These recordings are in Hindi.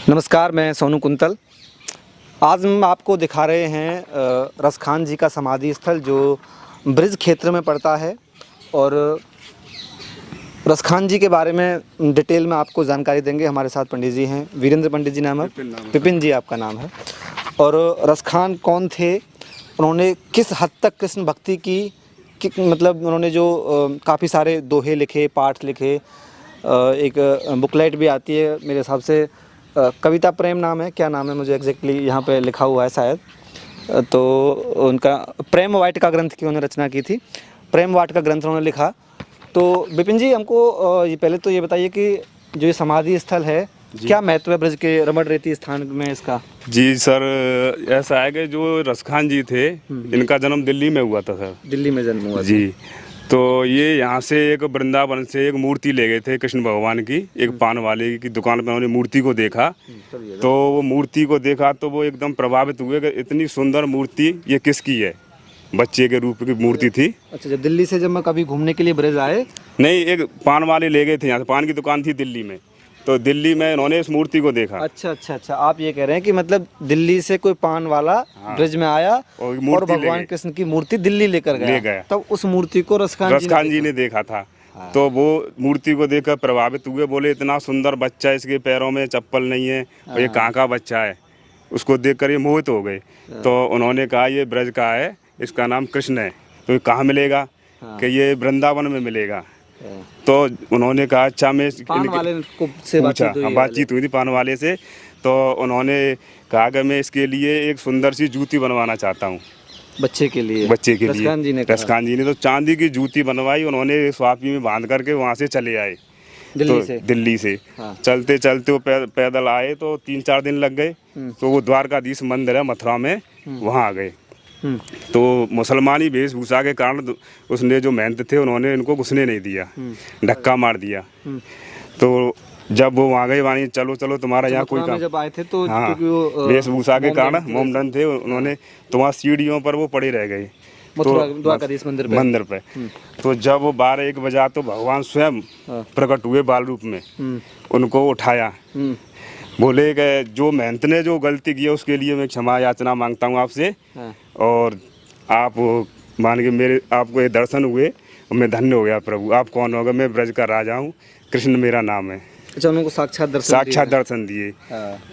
नमस्कार, मैं सोनू कुंतल। आज हम आपको दिखा रहे हैं रसखान जी का समाधि स्थल जो ब्रिज क्षेत्र में पड़ता है। और रसखान जी के बारे में डिटेल में आपको जानकारी देंगे। हमारे साथ पंडित जी हैं, वीरेंद्र पंडित जी नाम है, विपिन जी आपका नाम है। और रसखान कौन थे, उन्होंने किस हद तक कृष्ण भक्ति की मतलब उन्होंने जो काफ़ी सारे दोहे लिखे, पाठ लिखे, एक बुकलेट भी आती है मेरे हिसाब से, कविता प्रेम नाम है, क्या नाम है मुझे एग्जैक्टली यहाँ पे लिखा हुआ है शायद। तो उनका प्रेम वाट का ग्रंथ की उन्होंने रचना की थी, प्रेम वाट का ग्रंथ उन्होंने लिखा। तो विपिन जी हमको ये पहले तो ये बताइए कि जो ये समाधि स्थल है क्या महत्व है ब्रज के रमण रेती स्थान में इसका? जी सर, ऐसा है कि जो रसखान जी थे इनका जन्म दिल्ली में हुआ था सर। दिल्ली में जन्म हुआ जी। तो ये यहाँ से एक वृंदावन से एक मूर्ति ले गए थे कृष्ण भगवान की, एक पान वाले की दुकान पर उन्होंने मूर्ति को देखा। तो वो मूर्ति को देखा तो वो एकदम प्रभावित हुए कि इतनी सुंदर मूर्ति ये किसकी है। बच्चे के रूप की मूर्ति थी। अच्छा, जब दिल्ली से जब मैं कभी घूमने के लिए ब्रज आए? नहीं, एक पान वाले ले गए थे, यहाँ से पान की दुकान थी दिल्ली में, तो दिल्ली में इन्होंने इस मूर्ति को देखा। अच्छा, आप ये कह रहे हैं कि मतलब दिल्ली से कोई पान वाला ब्रज में आया और भगवान कृष्ण की मूर्ति दिल्ली लेकर गया। तब उस मूर्ति को रसखान जी ने देखा था। तो वो मूर्ति को देखकर प्रभावित हुए, बोले इतना सुंदर बच्चा, इसके पैरों में चप्पल नहीं है और ये कहाँ का बच्चा है। उसको देखकर ये मोहित हो गए। तो उन्होंने कहा ये ब्रज का है, इसका नाम कृष्ण है, तो ये कहाँ मिलेगा? कि ये वृंदावन में मिलेगा। तो उन्होंने कहा अच्छा, मैं पान वाले को से बातचीत हुई थी पान वाले से। तो उन्होंने कहा कि मैं इसके लिए एक सुंदर सी जूती बनवाना चाहता हूँ बच्चे के लिए। रसखान जी ने तो चांदी की जूती बनवाई। उन्होंने स्वापी में बांध करके वहाँ से चले आए दिल्ली से। हाँ। चलते चलते वो पैदल आए तो 3-4 दिन लग गए। तो वो द्वारकाधीश मंदिर है मथुरा में, वहाँ आ गए। तो मुसलमानी वेशभूषा के कारण उसने जो महंत थे उन्होंने इनको घुसने नहीं दिया, धक्का मार दिया। तो जब वो वहाँ गए, वहाँ चलो चलो तुम्हारा यहाँ कोई काम, जब आए थे तो हाँ, वेशभूषा के कारण मोमडन थे उन्होंने, तो वहाँ सीढ़ियों पर वो पड़े रह गए द्वारकाधीश मंदिर पे। तो जब वो 12-1 बजा तो भगवान स्वयं प्रकट हुए बाल रूप में, उनको उठाया, बोले कि जो महंत ने जो गलती की है उसके लिए मैं क्षमा याचना मांगता हूँ आपसे। और आप मान के मेरे आपको ये दर्शन हुए और मैं धन्य हो गया प्रभु। आप कौन होगा? मैं ब्रज का राजा हूँ, कृष्ण मेरा नाम है। अच्छा, उनको साक्षात दर्शन दिए।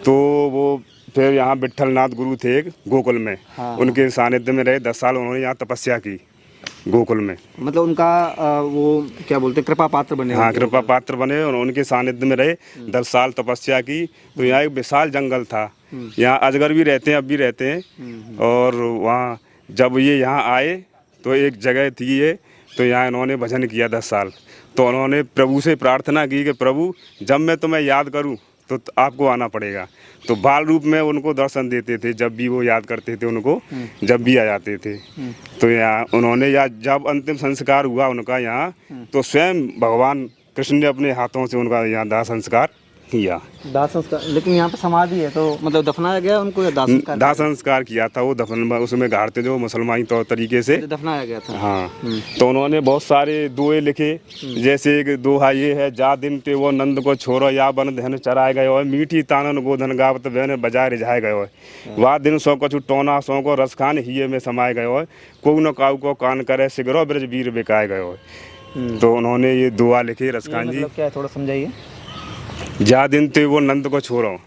तो वो फिर यहाँ विट्ठलनाथ गुरु थे एक गोकुल में, उनके सानिध्य में रहे 10 साल। उन्होंने यहाँ तपस्या की गोकुल में। मतलब उनका वो क्या बोलते हैं, कृपा पात्र बने? हाँ, कृपा पात्र बने और उनके सानिध्य में रहे 10 साल तपस्या की। तो यहाँ एक विशाल जंगल था, यहाँ अजगर भी रहते हैं, अब भी रहते हैं। और वहाँ जब ये यहाँ आए तो एक जगह थी ये, तो यहाँ इन्होंने भजन किया 10 साल। तो उन्होंने प्रभु से प्रार्थना की कि प्रभु जब मैं तुम्हें याद करूँ तो आपको आना पड़ेगा। तो बाल रूप में उनको दर्शन देते थे, जब भी वो याद करते थे उनको, जब भी आ जाते थे। तो यहाँ उन्होंने जब अंतिम संस्कार हुआ उनका यहाँ, तो स्वयं भगवान कृष्ण ने अपने हाथों से उनका यहाँ दाह संस्कार किया। दाह संस्कार? लेकिन यहाँ पे समाधि है तो मतलब दफनाया गया उनको या दाह संस्कार किया था? वो दफन उसमें गाड़ते जो मुसलमानी तौर तरीके से दफनाया गया था। हाँ। तो उन्होंने बहुत सारे दोहे लिखे, जैसे एक दोहा ये है, जा दिन ते वो नंद को छोरो या बन धन चराए गए हो, मीठी तानन गोधन गावत बहन बजाय रिझाए गए हो, वाह दिन सौ को टोना सौ को रसखान हिये में समाये गए हो, को न काऊ को कान करे सिगरो ब्रज वीर बिकाए गए हो। तो उन्होंने ये दोहा लिखे रसखान जी। क्या है, थोड़ा समझाइए। जा दिन ते वो नंद को छोड़ो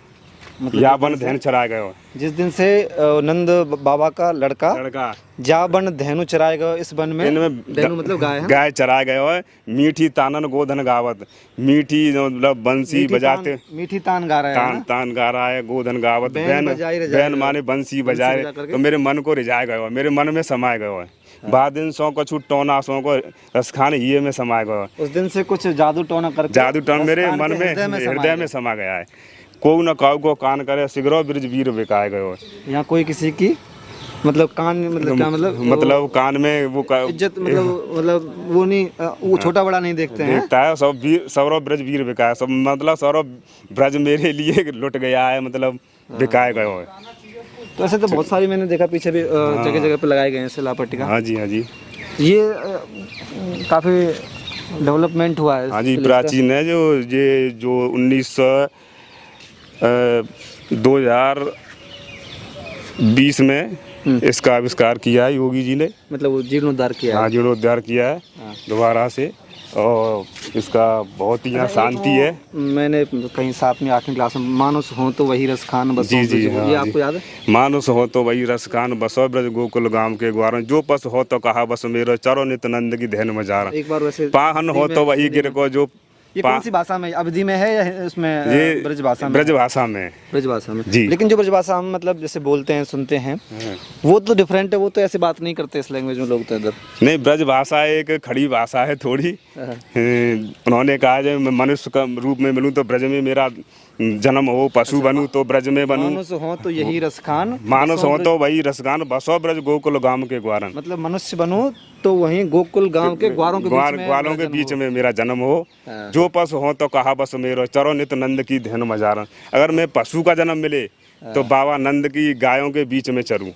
या बन धैन चराए गए हो, जिस दिन से नंद बाबा का लड़का जा बन धेनु चराए गए, इस वन में धेनु मतलब गाय चराए गए हो, मीठी तानन गोधन गावत, मीठी मतलब बंसी बजाते, मीठी तान गा रहा है, तान गा रहा है, गोधन गावत, बैन माने बंसी बजाए, तो मेरे मन को रिझाए गए हो, मेरे मन में समाये गए हो। दिन सौ को छूट टोना सौ को रसखान हिये में समाये गए। उस दिन से कुछ जादू टोना मेरे मन में हृदय में समा गया है। को न काऊ को कान करे सिगरो ब्रज वीर बिकाए गए। यहाँ कोई किसी की मतलब कान मतलब क्या मतलब कान में वो इज्जत मतलब वो नहीं, वो छोटा बड़ा नहीं देखते हैं, देखता है सब वीर, सौरव ब्रज वीर बिकाए, सब मतलब सौरव ब्रज मेरे लिए लुट गया है, मतलब बिकाए गए हो। तो ऐसे तो बहुत सारी मैंने देखा पीछे भी जगह जगह पे लगाए गए हैं शिलापट्टिका। हाँ जी, हाँ जी, ये काफ़ी डेवलपमेंट हुआ है। हाँ जी, प्राचीन है। जो ये जो 2020 में इसका आविष्कार किया है योगी जी ने। मतलब वो जीर्णोद्धार किया है। हाँ, जीर्णोद्धार किया है दोबारा से, और इसका बहुत ही यहाँ शांति है। मैंने कहीं 7वीं 8वीं क्लास में, मानुस हो तो वही रस खान बसो। जी जी, हाँ ये आपको याद है? मानुस हो तो वही रस खान बसो ब्रज गोकुल गाम के ग्वारन, जो पस हो तो कहा बस मेरो चरो नित नंद की ध्यान मजारा, एक बार वैसे पाहन हो तो वही गिर को जो। ये कौन सी भाषा में, अवधि में है या इसमें ये ब्रज भाषा में? ब्रज भाषा में। ब्रज भाषा में जी। लेकिन जो ब्रज भाषा हम मतलब जैसे बोलते हैं सुनते हैं वो तो डिफरेंट है, वो तो ऐसी बात नहीं करते इस लैंग्वेज में लोग तो इधर। नहीं, ब्रज भाषा एक खड़ी भाषा है थोड़ी। उन्होंने कहा जब मैं मनुष्य का रूप में मिलूं तो ब्रज में मेरा जन्म हो, पशु बनूं तो ब्रज में बनूं, मानुस हो तो यही रसखान, मानुस हो तो वही रसगान बसो ब्रज गोकुल गाम के ग्वारन, मतलब मनुष्य बनूं तो वहीं गोकुल गांव के ग्वारों के बीच में, ग्वालों के बीच में मेरा जन्म हो। जो पशु हो तो कहा बस मेरो चरो नित नंद की ध्यान मजारन, अगर मैं पशु का जन्म मिले तो बाबा नंद की गायों के बीच में चरूं।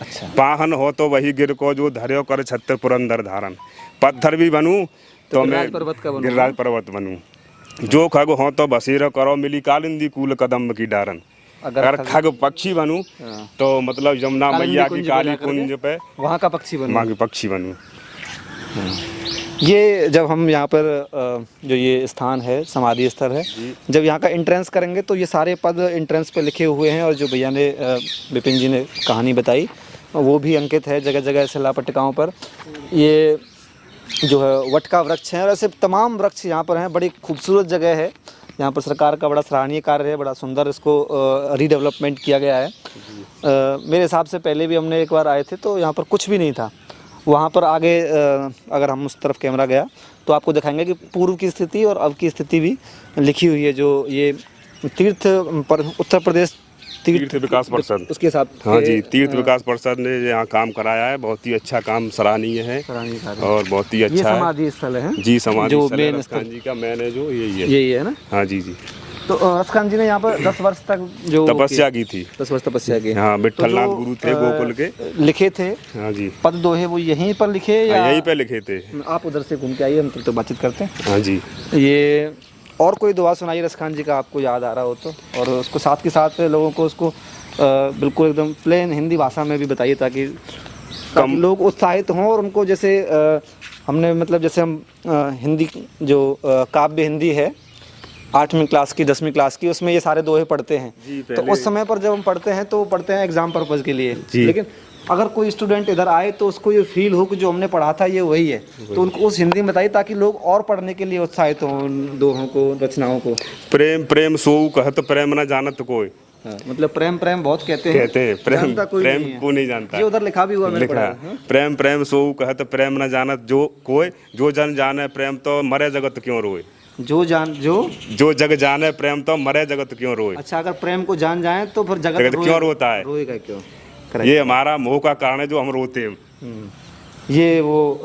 अच्छा। पाहन हो तो वही गिर को जो धर्यो कर छत्र पुरंदर धारण, पत्थर भी बनूं तो मैं गिरिराज पर्वत बनूं, जो खग हो तो बसीर करो मिली कालिंदी कूल कदम्ब की डारन, अगर खग पक्षी बनूं तो मतलब यमुना मैया की काली कुंज पे वहाँ का पक्षी बनूं, वहाँ की पक्षी बनूं। ये जब हम यहाँ पर जो ये स्थान है समाधि स्थल है, जब यहाँ का एंट्रेंस करेंगे तो ये सारे पद एंट्रेंस पे लिखे हुए हैं, और जो भैया ने विपिन जी ने कहानी बताई वो भी अंकित है जगह जगह शिलापट्टिकाओं पर। ये जो है वट का वृक्ष है, और ऐसे तमाम वृक्ष यहाँ पर हैं। बड़ी खूबसूरत जगह है, यहाँ पर सरकार का बड़ा सराहनीय कार्य है, बड़ा सुंदर इसको रीडेवलपमेंट किया गया है। मेरे हिसाब से पहले भी हमने एक बार आए थे तो यहाँ पर कुछ भी नहीं था। वहाँ पर आगे अगर हम उस तरफ कैमरा गया तो आपको दिखाएंगे कि पूर्व की स्थिति और अब की स्थिति भी लिखी हुई है। जो ये उत्तर प्रदेश तीर्थ विकास परिषद, उसके हिसाब, हाँ जी, तीर्थ विकास परिषद ने यहाँ काम कराया है, बहुत ही अच्छा काम, सराहनीय है और बहुत ही अच्छा है। समाधि स्थल है जी, समाधि जो स्थल मेन रसखान जी का मेन है, जो यही है ना। हाँ जी जी। तो रसखान जी ने यहाँ पर 10 वर्ष तक जो तपस्या की थी, 10 वर्ष तपस्या की। हाँ, विट्ठलनाथ गुरु थे गोकुल के, लिखे थे। हाँ जी, पद दोहे वो यहीं पर लिखे या यहीं पे लिखे थे? आप उधर से घूम के आइए, हम तो बातचीत करते हैं। हाँ जी। ये और कोई दुआ सुनाइए रसखान जी का, आपको याद आ रहा हो तो, और उसको साथ के साथ लोगों को उसको बिल्कुल एकदम प्लेन हिंदी भाषा में भी बताइए, ताकि लोग उत्साहित हों और उनको जैसे हमने मतलब जैसे हम हिंदी जो काव्य हिंदी है 8वीं क्लास की 10वीं क्लास की, उसमें ये सारे दोहे पढ़ते हैं। तो उस समय पर जब हम पढ़ते हैं तो पढ़ते हैं एग्जाम पर्पज़ के लिए, लेकिन अगर कोई स्टूडेंट इधर आए तो उसको ये फील हो कि जो हमने पढ़ा था ये वही है, तो उनको उस हिंदी में बताइए ताकि लोग और पढ़ने के लिए उत्साहित हों उन दोहों को, रचनाओं को। प्रेम प्रेम सोऊ कहत प्रेम न जानत कोई। मतलब प्रेम प्रेम बहुत कहते हैं, प्रेम प्रेम को नहीं जानता। ये उधर लिखा भी हुआ, मैंने पढ़ा। प्रेम प्रेम सोऊ कहत प्रेम न जानत जो कोई, जो जन जाने प्रेम तो मरे जगत क्यों रोए, जो जग जाने प्रेम तो मरे जगत क्यों रोए। अच्छा, अगर प्रेम को जान जाए तो फिर जगत क्यों रोता है, रोएगा क्यों? ये हमारा मोह का कारण है जो हम रोते हैं। ये वो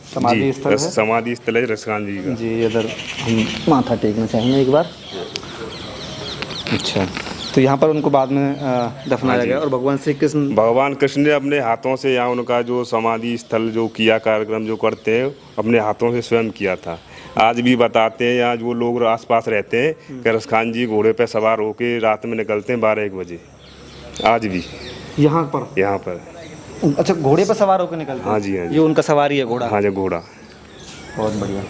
समाधि स्थल है, समाधि स्थल है रसखान जी का। जी, इधर हम माथा टेकना चाहेंगे एक बार। अच्छा, तो यहाँ पर उनको बाद में दफनाया गया, और भगवान कृष्ण ने अपने हाथों से यहाँ उनका जो समाधि स्थल जो किया, कार्यक्रम जो करते हैं अपने हाथों से स्वयं किया था। आज भी बताते हैं यहाँ जो लोग आसपास रहते हैं कि रसखान जी घोड़े पे सवार होकर रात में निकलते हैं 12-1 बजे, आज भी यहाँ पर। अच्छा, घोड़े पर सवार होकर निकलते हैं? हाँ जी, हाँ जी, ये उनका सवारी है घोड़ा? हाँ जी, घोड़ा। बहुत बढ़िया।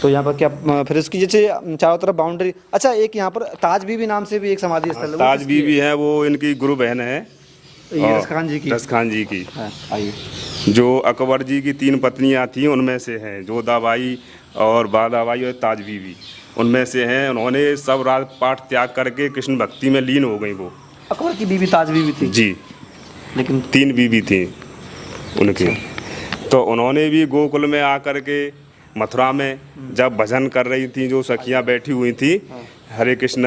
तो यहाँ पर क्या फिर उसकी जैसे चारों तरफ बाउंड्री। अच्छा, एक यहाँ पर ताज बीबी नाम से भी एक समाधि स्थल है। ताज बीबी है, वो इनकी गुरु बहन है, रसखान जी की। आइए। जो अकबर जी की 3 पत्नियां थीं उनमें से हैं, जोधाबाई और बादाबाई और ताज बीबी, उनमें से हैं। उन्होंने सब रात पाठ त्याग करके कृष्ण भक्ति में लीन हो गई। वो अकबर की बीबी ताज बीबी थी जी, लेकिन 3 बीबी थी उनकी। तो उन्होंने भी गोकुल में आकर के मथुरा में जब भजन कर रही थी, जो सखियां बैठी हुई थी, हरे कृष्ण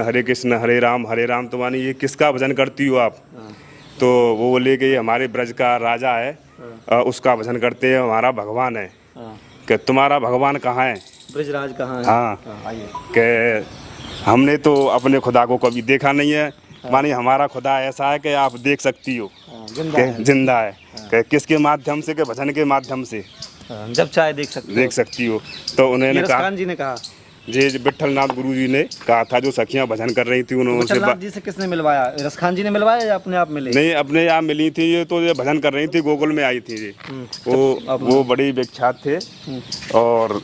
हरे राम, तो मानी ये किसका भजन करती हो आप? तो वो बोले कि हमारे ब्रज का राजा है, उसका भजन करते हैं, हमारा भगवान है। कि तुम्हारा भगवान कहाँ है? ब्रजराज कहाँ है? हाँ, कि हमने तो अपने खुदा को कभी देखा नहीं है, मानी हमारा खुदा ऐसा है कि आप देख सकती हो, जिंदा है। कि किसके माध्यम से? कि भजन के माध्यम से, जब चाहे देख सकती हो। तो उन्होंने कहा, जी ने कहा जे विट्ठलनाथ गुरु जी ने कहा था, जो सखियां भजन कर रही थी उन्होंने विट्ठलनाथ जी से किसने मिलवाया? रसखान जी ने मिलवाया या अपने आप मिले? नहीं, अपने आप मिली थी ये, तो ये भजन कर रही थी, गोकुल में आई थी ये। वो बड़ी विख्यात थे और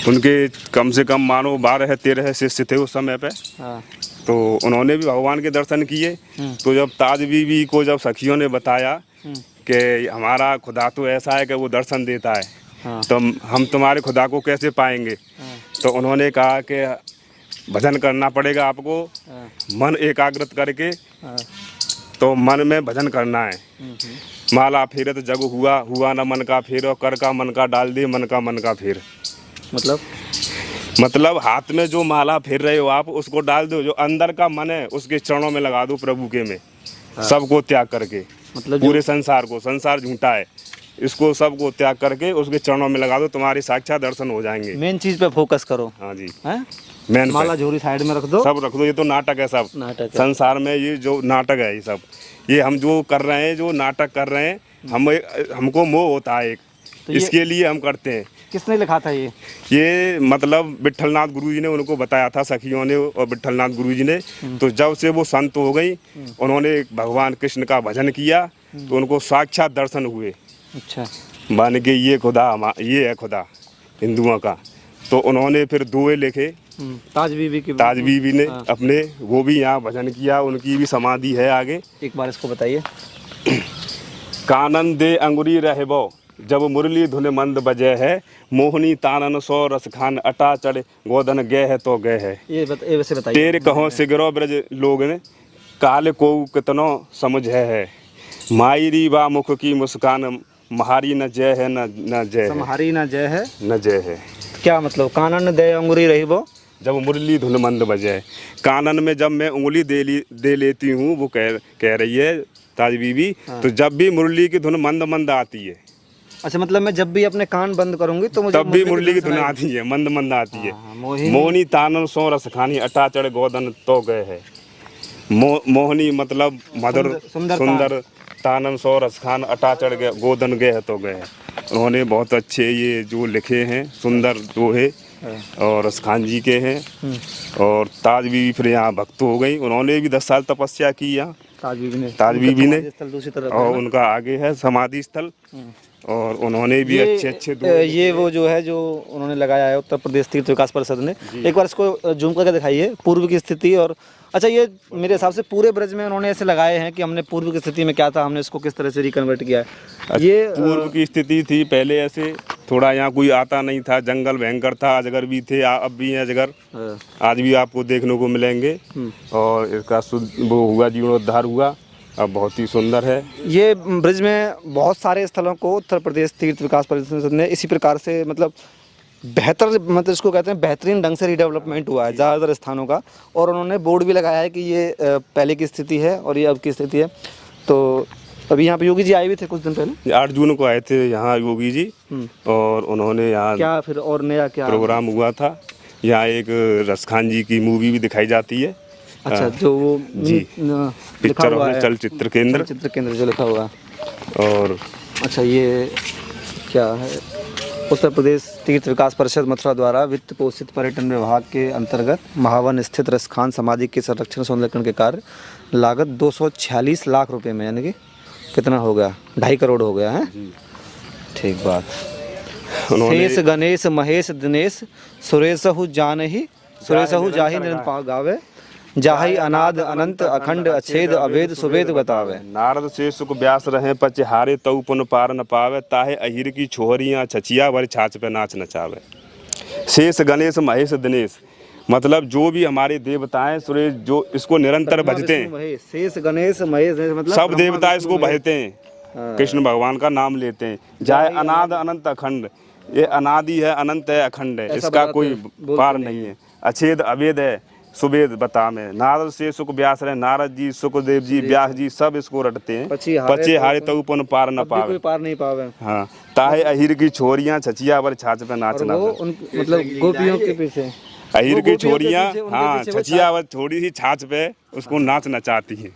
उनके कम से कम मानो 12-13 शिष्य थे उस समय पे। हाँ। तो उन्होंने भी भगवान के दर्शन किए। तो जब ताज बीबी को जब सखियों ने बताया कि हमारा खुदा तो ऐसा है कि वो दर्शन देता है, हाँ। तो हम तुम्हारे खुदा को कैसे पाएंगे? हाँ। तो उन्होंने कहा कि भजन करना पड़ेगा आपको, हाँ। मन एकाग्रत करके। हाँ। तो मन में भजन करना है। माला फेरत जग हुआ, हुआ न मन का फेर, कर का मन का डाल दे, मन का फेर। मतलब हाथ में जो माला फेर रहे हो आप, उसको डाल दो, जो अंदर का मन है उसके चरणों में लगा दो प्रभु के में। हाँ। सबको त्याग करके, मतलब पूरे संसार को, संसार झूठा है, इसको सबको त्याग करके उसके चरणों में लगा दो, तुम्हारे साक्षात दर्शन हो जाएंगे। मेन चीज पे फोकस करो। हाँ जी, मेन माला झोरी साइड में रख दो, सब रख दो। ये तो नाटक है, सब नाटक है। संसार में ये जो नाटक है, ये सब ये हम जो कर रहे हैं, जो नाटक कर रहे हैं, हमको मोह होता है एक, तो इसके लिए हम करते हैं। किसने लिखा था ये मतलब विट्ठलनाथ गुरुजी ने उनको बताया था, सखियों ने और विट्ठलनाथ गुरुजी ने। तो जब से वो संत हो गई, उन्होंने भगवान कृष्ण का भजन किया, तो उनको साक्षात दर्शन हुए। अच्छा। मान के ये खुदा, ये है खुदा हिंदुओं का। तो उन्होंने फिर दोहे लिखे, ताज बीबी ने अपने, वो भी यहाँ भजन किया, उनकी भी समाधि है आगे। एक बार इसको बताइए। कानन दे अंगुरी रहबो, जब मुरली धुन मंद बजे है, मोहनी तानन सो रसखान, अटा चढ़ गोदन गए है तो गए है। ये वैसे बताइए। तेरे कहो सिगरो ब्रज लोग ने, काल को कितनो समझ है, मायरी बा मुख की मुस्कान, महारी न जय है न जय है। महारी न जय है न जय है क्या मतलब? कानन दे अंगुरी रहबो, जब मुरली धुन मंद बजे। कानन में जब मैं उंगली दे लेती हूँ, वो कह रही है ताज बीबी। हाँ। तो जब भी मुरली की धुन मंद मंद आती है। अच्छा, मतलब मैं जब भी अपने कान बंद करूंगी तो मुझे तब भी मुरली की धुन आती है, मंद मंद आती है। मोहनी तानन सो रस खानी, अटा चढ़ गोदन तो गए है। मोहनी मतलब मधुर, सुंदर तानन सो रस खान, अटा चढ़ गए गोदन गए है तो गए है। उन्होंने बहुत अच्छे ये जो लिखे हैं, सुंदर दोहे, और रसखान जी के हैं। और ताज बीबी फिर यहाँ भक्त हो गई, उन्होंने भी 10 साल तपस्या की यहाँ, ताज बीबी ने। और उनका आगे है समाधि स्थल, और उन्होंने भी अच्छे ये वो जो है, जो उन्होंने लगाया है उत्तर प्रदेश तीर्थ विकास परिषद ने। एक बार इसको जूम करके दिखाइए, पूर्व की स्थिति। और अच्छा, ये मेरे हिसाब से पूरे ब्रज में उन्होंने ऐसे लगाए हैं कि हमने पूर्व की स्थिति में क्या था, हमने इसको किस तरह से रिकन्वर्ट किया है। ये पूर्व की स्थिति थी पहले, ऐसे थोड़ा यहाँ कोई आता नहीं था, जंगल भयंकर था, अजगर भी थे, अब भी हैं अजगर, आज भी आपको देखने को मिलेंगे। और इसका वो हुआ, जीर्णोद्धार हुआ, अब बहुत ही सुंदर है। ये ब्रिज में बहुत सारे स्थलों को उत्तर प्रदेश तीर्थ विकास परिषद ने इसी प्रकार से, मतलब बेहतर, मतलब इसको कहते हैं बेहतरीन ढंग से रिडेवलपमेंट हुआ है ज़्यादातर स्थानों का। और उन्होंने बोर्ड भी लगाया है कि ये पहले की स्थिति है और ये अब की स्थिति है। तो अभी यहाँ पे योगी जी आए भी थे कुछ दिन पहले, 8 जून को आए थे यहाँ योगी जी। और उन्होंने यहाँ क्या फिर और नया क्या प्रोग्राम हुआ था, यहाँ एक रसखान जी की मूवी भी दिखाई जाती है। अच्छा, जो वो पिक्चर और चलचित्र केंद्र जो लिखा हुआ है। और अच्छा, ये क्या है? उत्तर प्रदेश तीर्थ विकास परिषद मथुरा द्वारा वित्त पोषित पर्यटन विभाग के अंतर्गत महावन स्थित रसखान समाधि के संरक्षण सौंदर्यीकरण के कार्य, लागत 246 लाख रुपए में, यानी कि कितना हो गया, 2.5 करोड़ हो गया है। ठीक बात। शेष गणेश महेश दिनेश, सुरेशहु जानहि सुरेशहु जाहि निरंपार गावे, जाहि अनाद अनंत अखंड अछेद अभेद सुभेद बतावे। नारद से सुख व्यास रहे पच हारे, तऊ पुन पार न पावे, ताहे अहिर की छोहरियाँ छचिया वर छाछ पे नाच नचावे। शेष गणेश महेश दिनेश, मतलब जो भी हमारे देवताएं सुरेश, जो इसको निरंतर भजते हैं। शेष गणेश महेश मतलब सब देवता इसको भजते हैं, कृष्ण भगवान का नाम लेते हैं। जाए अनाद अनंत अखंड, ये अनादि है, अनंत है, अखंड है, इसका कोई पार नहीं है। अछेद अभेद है, सुभेद बता में। नारद से सुख व्यास रहे, नारद जी, सुखदेव जी, व्यास जी, सब इसको रटते हैं। पचे हारे तो पुन पार न पावे, पार नहीं पावे। हाँ, ताहे अहिर की छोरियाँ छचिया वर छाछ पे नाचना, मतलब गोपियों के पीछे अहिर की छोरियाँ, हाँ, छचिया वर छोड़ी सी छाछ पे उसको नाच नचाती है।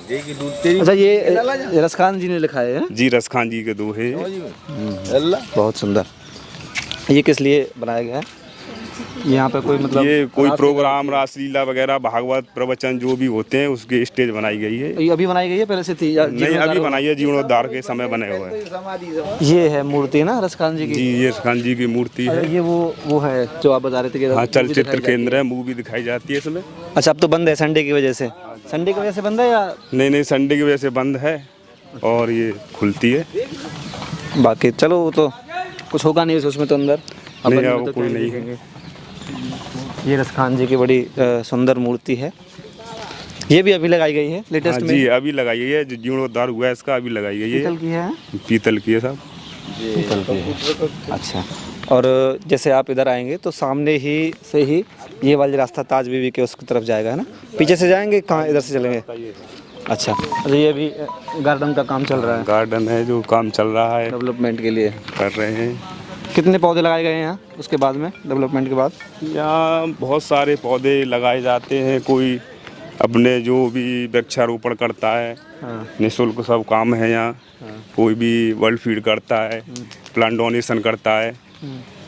अच्छा, ये रसखान जी ने लिखा है। जी, रसखान जी के दोहे, बहुत सुंदर। ये किस लिए बनाया गया है? यहाँ पे कोई मतलब ये कोई प्रोग्राम, रासलीला वगैरह, भागवत प्रवचन जो भी होते हैं उसके स्टेज बनाई गई है। ये अभी बनाई गई है, पहले से थी या नहीं, अभी बनाई है, जीर्णोद्धार के समय बने हुए हैं। ये है मूर्ति ना रसखान जी की? जी, ये खान जी की मूर्ति है। ये वो है जो आप बता रहे थे कि हाँ, चलचित्र केंद्र है, मूवी दिखाई जाती है इसमें। अच्छा, अब तो बंद है संडे की वजह से? संडे की वजह से बंद है या? नहीं, संडे की वजह से बंद है और ये खुलती है। बाकी चलो वो तो कुछ होगा नहीं उसमें तो अंदर नहीं, अपन वो तो कोई क्या नहीं देखेंगे। ये रसखान जी की बड़ी सुंदर मूर्ति है। ये भी अभी लगाई गई है लेटेस्ट हाँ में? जी, अभी लगाई गई है, जो जीर्णोद्धार हुआ है इसका, अभी लगाई गई है। पीतल की है? पीतल की है साहब। पीतल की है, अच्छा। और जैसे आप इधर आएंगे तो सामने ही से ही ये वाला रास्ता ताज बीबी के उसकी तरफ जाएगा, है ना? पीछे से जाएंगे, कहाँ इधर से चलेंगे? अच्छा, ये अभी गार्डन का काम चल रहा है? गार्डन है जो काम चल रहा है, डेवलपमेंट के लिए कर रहे हैं। कितने पौधे लगाए गए हैं यहाँ उसके बाद में, डेवलपमेंट के बाद? यहाँ बहुत सारे पौधे लगाए जाते हैं। कोई अपने जो भी वृक्षारोपण करता है, हाँ। निःशुल्क सब काम है यहाँ। हाँ। कोई भी वर्ल्ड फीड करता है, प्लांट डोनेशन करता है,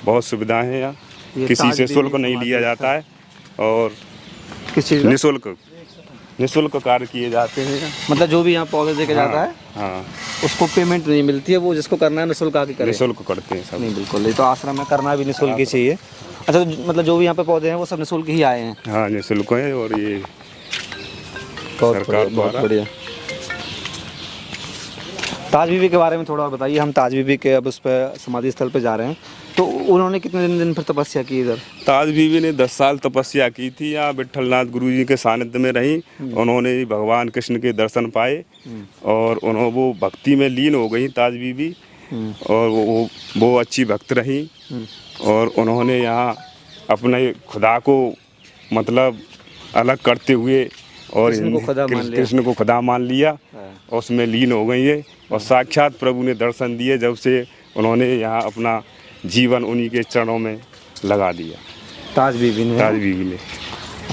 बहुत सुविधाएं हैं यहाँ। ये किसी ताज से बीबी शुल्क नहीं समाधि लिया जाता है और किस चीज़ का? निःशुल्क कार्य किए जाते हैं। मतलब जो भी यहाँ पौधे देके जाता है हाँ, उसको पेमेंट नहीं मिलती है, वो जिसको करना है निःशुल्क आके करे? निःशुल्क करते हैं सब। नहीं बिल्कुल, ये तो आश्रम में करना भी निःशुल्क ही चाहिए। अच्छा, तो मतलब जो भी यहाँ पे पौधे हैं वो सब निःशुल्क ही आए हैं? हाँ, निःशुल्क है और ये बहुत सरकार बढ़िया, बहुत द्वारा। बढ़िया। ताज बीबी के बारे में थोड़ा और बताइए। हम ताज बीबी के अब उस पर समाधि स्थल पे जा रहे हैं, तो उन्होंने कितने दिन फिर तपस्या की इधर? ताज बीबी ने 10 साल तपस्या की थी यहाँ। विट्ठलनाथ गुरु जी के सानिध्य में रही। उन्होंने भगवान कृष्ण के दर्शन पाए और वो भक्ति में लीन हो गई ताज बीबी। और वो अच्छी भक्त रही और उन्होंने यहाँ अपने खुदा को मतलब अलग करते हुए और कृष्ण को खुदा मान लिया और उसमें लीन हो गई है। और साक्षात प्रभु ने दर्शन दिए जब से उन्होंने यहाँ अपना जीवन उन्हीं के चरणों में लगा दिया, ताज बीबी ने? ताज बीबी ने।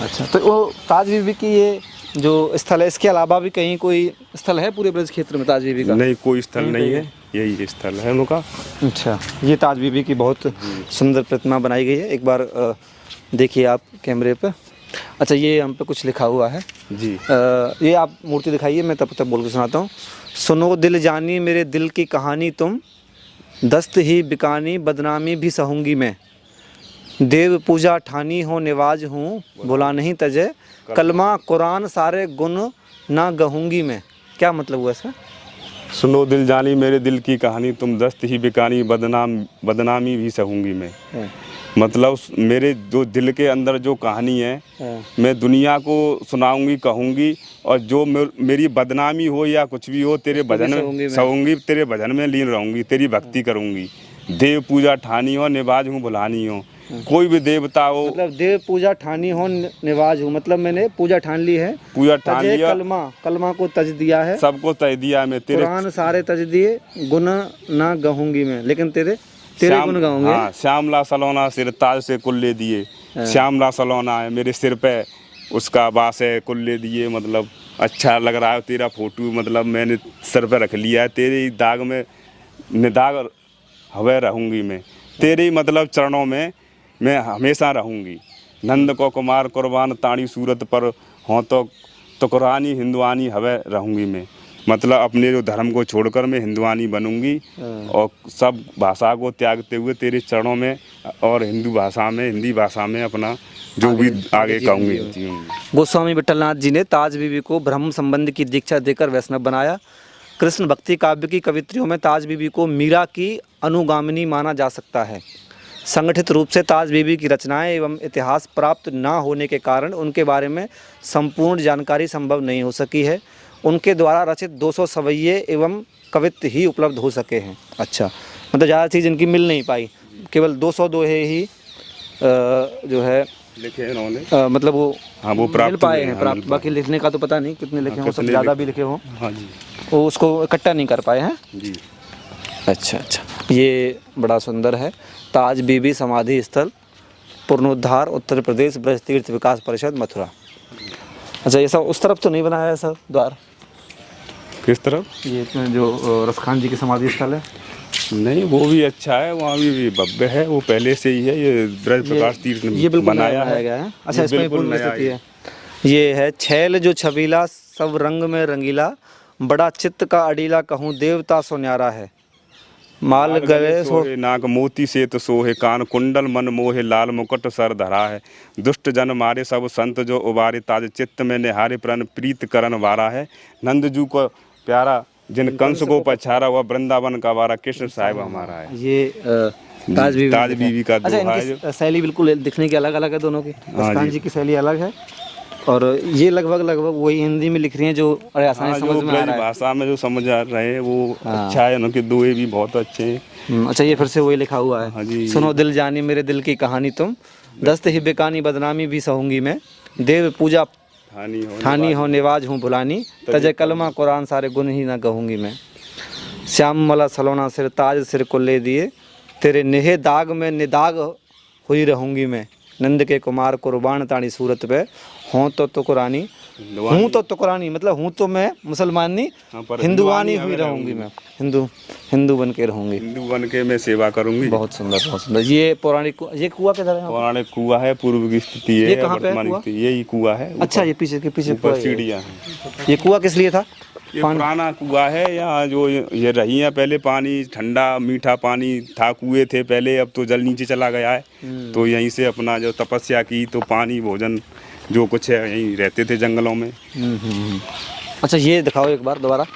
अच्छा, तो वो ताज बीबी की ये जो स्थल है, इसके अलावा भी कहीं कोई स्थल है पूरे ब्रज क्षेत्र में ताज बीबी का? नहीं, कोई स्थल नहीं है, यही स्थल है उनका। अच्छा, ये ताज बीबी की बहुत सुंदर प्रतिमा बनाई गई है, एक बार देखिए आप कैमरे पे। अच्छा, ये हम पे कुछ लिखा हुआ है जी। ये आप मूर्ति दिखाइए, मैं तब तक बोल के सुनाता हूँ। सुनो दिल जानी मेरे दिल की कहानी तुम, दस्त ही बिकानी बदनामी भी सहूंगी मैं, देव पूजा ठानी हो निवाज हूँ भुला नहीं तजे, कलमा कुरान सारे गुण ना गहूंगी मैं। क्या मतलब हुआ इसका? सुनो दिल जानी मेरे दिल की कहानी तुम, दस्त ही बिकानी बदनामी भी सहूंगी मैं। मतलब मेरे जो दिल के अंदर जो कहानी है मैं दुनिया को सुनाऊंगी, कहूंगी, और जो मेरी बदनामी हो या कुछ भी हो तेरे भजन में सहूंगी, तेरे भजन में लीन रहूंगी, तेरी भक्ति करूंगी। देव पूजा ठानी हो निवाज हूँ भुलानी हो। कोई भी देवता हो, मतलब देव पूजा ठानी हो निवाज हूँ, मतलब मैंने पूजा ठान ली है, पूजा ठान लिया, कलमा को तज दिया है, सबको तज दिया मैं, तेरे कुरान सारे तज दिए, गुण ना गहूंगी मैं, लेकिन तेरे गुण गाऊंगे। हाँ, श्यामला सलोना सिर ताज से कुल्ले दिए। श्यामला सलोना है मेरे सिर पे, उसका बास है, कुल्ले दिए, मतलब अच्छा लग रहा है तेरा फोटो, मतलब मैंने सर पे रख लिया है, तेरे दाग में निदाग हवे रहूंगी मैं, तेरे मतलब चरणों में मैं हमेशा रहूंगी। नंद को कुमार कुर्बान ताड़ी सूरत पर हों तो कुरानी हिंदुआनी हवे रहूंगी मैं, मतलब अपने जो धर्म को छोड़कर मैं हिंदुआनी बनूंगी और सब भाषा को त्यागते हुए तेरे चरणों में और हिंदी भाषा में अपना जो भी आगे कहूँगी। गोस्वामी विट्ठलनाथ जी ने ताज बीबी को ब्रह्म संबंध की दीक्षा देकर वैष्णव बनाया। कृष्ण भक्ति काव्य की कवित्रियों में ताज बीबी को मीरा की अनुगामिनी माना जा सकता है। संगठित रूप से ताज बीबी की रचनाएं एवं इतिहास प्राप्त न होने के कारण उनके बारे में संपूर्ण जानकारी संभव नहीं हो सकी है। उनके द्वारा रचित 200 सवैये एवं कवित्त ही उपलब्ध हो सके हैं। अच्छा, मतलब ज़्यादा चीज़ इनकी मिल नहीं पाई, केवल 200 दोहे ही जो है लिखे उन्होंने, मतलब वो हाँ वो प्राप्त मिल पाए हैं, प्राप्त। बाकी लिखने का तो पता नहीं कितने लिखे हों, सब ज़्यादा भी लिखे हों। हाँ जी, वो उसको इकट्ठा नहीं कर पाए हैं जी। अच्छा, ये बड़ा सुंदर है। ताज बीबी समाधि स्थल, पुनरुद्धार, उत्तर प्रदेश ब्रज तीर्थ विकास परिषद, मथुरा। अच्छा, ये सब उस तरफ तो नहीं बनाया है सर द्वार? किस तरफ? ये जो रसखान जी की समाधि स्थल है, नहीं, वो भी अच्छा है, वहाँ भी भव्य है, वो पहले से ही है। ये ब्रज प्रकाश तीर्थ ये ने बिल्कुल नया बनाया बनाया है। गया है। अच्छा, ये इसमें बिल्कुल पूर्व नया स्थिति है। ये है छैल जो छबीला सब रंग में रंगीला, बड़ा चित्त का अडीला कहूँ देवता सो न्यारा है। माल गले सो सोहे नाक मोती से तो सोहे, कान कुंडल मन मोहे, लाल मुकुट सर धरा है। दुष्ट जन मारे सब संत जो उबारे, ताज चित्त में निहारे प्रण प्रीत करण वारा है। नंदजू को प्यारा जिन कंस को पछारा, वह वृंदावन का वारा, कृष्ण साहिब हमारा है। ये ताज बीवी ताज बीवी का अच्छा, दोहा है इनकी शैली बिल्कुल दिखने की अलग अलग है दोनों की। रसखान जी। जी की शैली अलग है और ये लगभग वही हिंदी में लिख रही हैं जो बड़े आसानी से जो समझ में आ ब्रज रहा है। भाषा में जो समझ आ रहे हैं वो अच्छा है, उनके दोहे भी बहुत अच्छे हैं। अच्छा, ये फिर से वही लिखा हुआ है। हाँ जी। सुनो दिल जानी मेरे दिल की कहानी तुम, दस्त ही बेकानी बदनामी भी सहूंगी मैं, देव पूजा ठानी हो निवाज हूँ भुलानी, तजे कलमा कुरान सारे गुण ही ना कहूँगी मैं। श्याम मला सलोना सिर ताज सिर को ले दिए, तेरे नेहे दाग में निदाग हुई रहूँगी मैं। नंद के कुमार कुर्बान तानी सूरत पे, हों तो तुकुरानी, हूँ तो तुकुरानी मतलब हूँ तो मैं मुसलमानी, हिंदुवानी हुई रहूँगी मैं। हिंदू बन के रहूँगी, हिंदू बन के मैं सेवा करूंगी। बहुत सुंदर बहुत सुंदर। ये पौराणिक ये कुआं किधर है? पौराणिक कुआं है, पूर्व की स्थिति है, ये कहाँ पे है वर्तमान कुआं? स्थिति यही कुआं है। अच्छा, ये पीछे के पीछे ऊपर कुआं है। सीढ़ियाँ हैं। ये कुआं किस लिए था? ये पुराना कुआं है, यहाँ जो ये रही है पहले पानी ठंडा मीठा पानी था, कुएं थे पहले, अब तो जल नीचे चला गया है। तो यहीं से अपना जो तपस्या की तो पानी भोजन जो कुछ है यहीं रहते थे जंगलों में। अच्छा, ये दिखाओ एक बार दोबारा।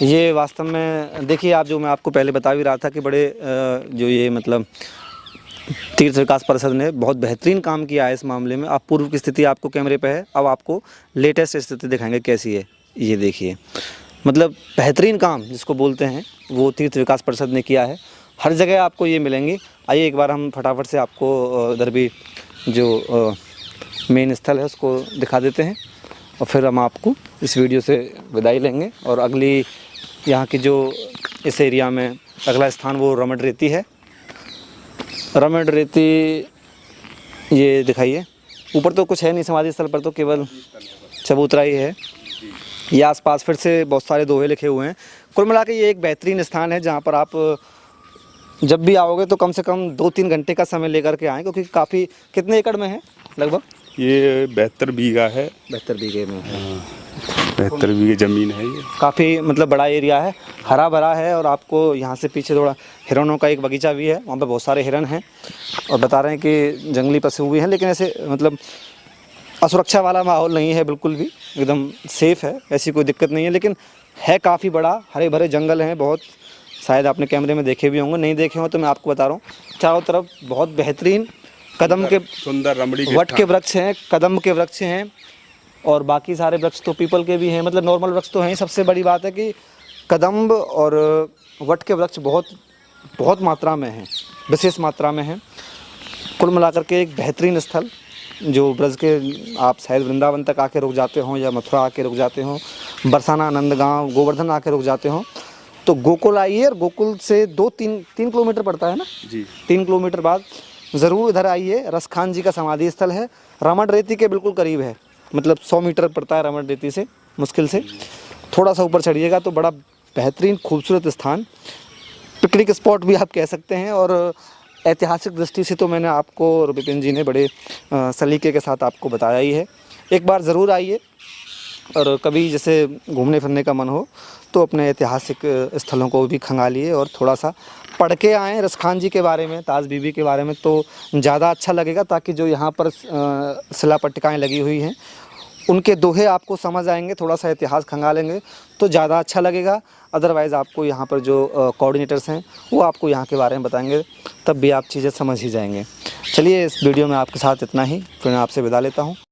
ये वास्तव में देखिए आप, जो मैं आपको पहले बता भी रहा था कि बड़े जो ये मतलब तीर्थ विकास परिषद ने बहुत बेहतरीन काम किया है इस मामले में। आप पूर्व की स्थिति आपको कैमरे पे है, अब आपको लेटेस्ट स्थिति दिखाएंगे कैसी है। ये देखिए, मतलब बेहतरीन काम जिसको बोलते हैं वो तीर्थ विकास परिषद ने किया है। हर जगह आपको ये मिलेंगी। आइए एक बार हम फटाफट से आपको इधर भी जो मेन स्थल है उसको दिखा देते हैं और फिर हम आपको इस वीडियो से विदाई लेंगे। और अगली यहाँ की जो इस एरिया में अगला स्थान वो रमण रेती है। रमण रेती ये दिखाइए, ऊपर तो कुछ है नहीं समाधि स्थल पर, तो केवल चबूतरा ही है। ये आसपास फिर से बहुत सारे दोहे लिखे हुए हैं। कुल मिला के ये एक बेहतरीन स्थान है जहाँ पर आप जब भी आओगे तो कम से कम 2-3 घंटे का समय लेकर के आएँ, क्योंकि काफ़ी कितने एकड़ में है लगभग? ये 72 बीघा है। 72 बीघे में है। 72 बीघे ज़मीन है ये। काफ़ी मतलब बड़ा एरिया है, हरा भरा है। और आपको यहाँ से पीछे थोड़ा हिरणों का एक बगीचा भी है, वहाँ पर बहुत सारे हिरण हैं और बता रहे हैं कि जंगली पशु भी हैं, लेकिन ऐसे मतलब असुरक्षा वाला माहौल नहीं है, बिल्कुल भी एकदम सेफ़ है, ऐसी कोई दिक्कत नहीं है। लेकिन है काफ़ी बड़ा, हरे भरे जंगल हैं बहुत। शायद आपने कैमरे में देखे भी होंगे, नहीं देखे हो तो मैं आपको बता रहा हूँ। चारों तरफ बहुत बेहतरीन कदम के सुंदर रमणी के वट के वृक्ष हैं, कदम के वृक्ष हैं और बाकी सारे वृक्ष तो पीपल के भी हैं, मतलब नॉर्मल वृक्ष तो हैं। सबसे बड़ी बात है कि कदम्ब और वट के वृक्ष बहुत मात्रा में हैं, विशेष मात्रा में हैं। कुल मिलाकर के एक बेहतरीन स्थल जो ब्रज के आप शायद वृंदावन तक आके रुक जाते हों या मथुरा आके रुक जाते हों, बरसाना, नंदगांव, गोवर्धन आके रुक जाते हों, तो गोकुल आइए। और गोकुल से 2-3 किलोमीटर पड़ता है ना जी, 3 किलोमीटर बाद ज़रूर इधर आइए। रसखान जी का समाधि स्थल है, रमण रेती के बिल्कुल करीब है, मतलब 100 मीटर पड़ता है रमण रेती से मुश्किल से। थोड़ा सा ऊपर चढ़िएगा तो बड़ा बेहतरीन खूबसूरत स्थान, पिकनिक स्पॉट भी आप कह सकते हैं। और ऐतिहासिक दृष्टि से तो मैंने आपको और विपिन जी ने बड़े सलीके के साथ आपको बताया ही है। एक बार ज़रूर आइए और कभी जैसे घूमने फिरने का मन हो तो अपने ऐतिहासिक स्थलों को भी खंगालिए और थोड़ा सा पढ़ के आएँ रसखान जी के बारे में, ताज बीबी के बारे में, तो ज़्यादा अच्छा लगेगा। ताकि जो यहाँ पर शिला पट्टिकाएँ लगी हुई हैं उनके दोहे आपको समझ आएंगे, थोड़ा सा इतिहास खंगालेंगे तो ज़्यादा अच्छा लगेगा। अदरवाइज़ आपको यहाँ पर जो कोऑर्डिनेटर्स हैं वो आपको यहाँ के बारे में बताएंगे, तब भी आप चीज़ें समझ ही जाएंगे। चलिए, इस वीडियो में आपके साथ इतना ही, फिर मैं आपसे विदा लेता हूँ।